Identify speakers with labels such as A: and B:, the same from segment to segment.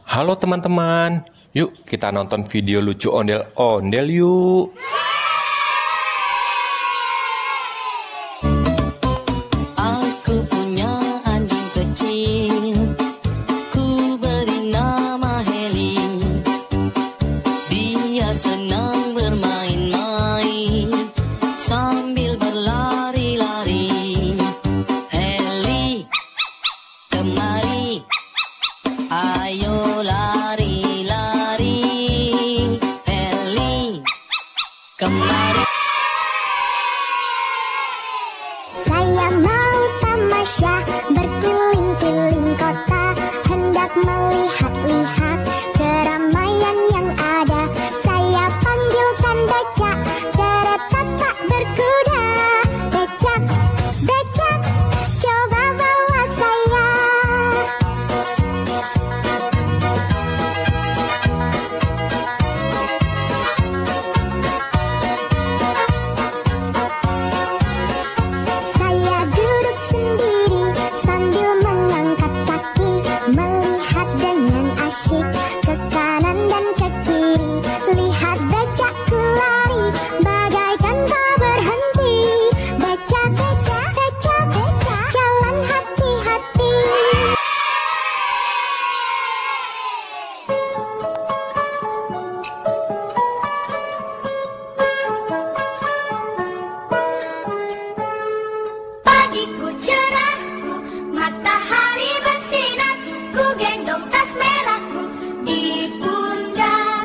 A: Halo teman-teman, yuk kita nonton video lucu ondel-ondel yuk.
B: Aku punya anjing kecil, ku beri nama Heli. Dia senang bermain-main sambil berlari-lari. Heli, kemari, ayo lari-lari. Heli, kemari.
C: Saya mau tamasya berkeliling-keliling kota, hendak melihat-lihat keramaian yang ada. Saya panggilkan becak, kereta tak berkuda. Becak, becak, coba bawa saya. Saya duduk sendiri sambil mengangkat kaki, melihat dengan asyik ke kanan dan ke kiri. Lihat becakku lari bagaikan tak berhenti. Becak, becak, becak, becak, jalan hati-hati.
D: Pagiku cerahku, matahari bersinar, ku gendong tas merahku di pundak.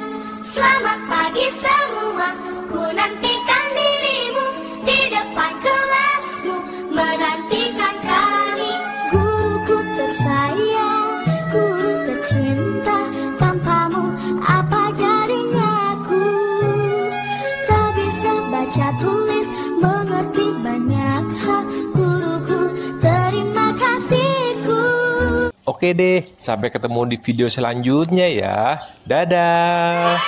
D: Selamat pagi semua, ku nantikan dirimu di depan kelasmu, menantikan kami. Guruku tersayang, guru tercinta, tanpamu apa jadinya aku? Tak bisa baca tulis, mengerti banyak hal. Guruku, terima kasihku.
A: Oke deh, sampai ketemu di video selanjutnya ya. Dadah.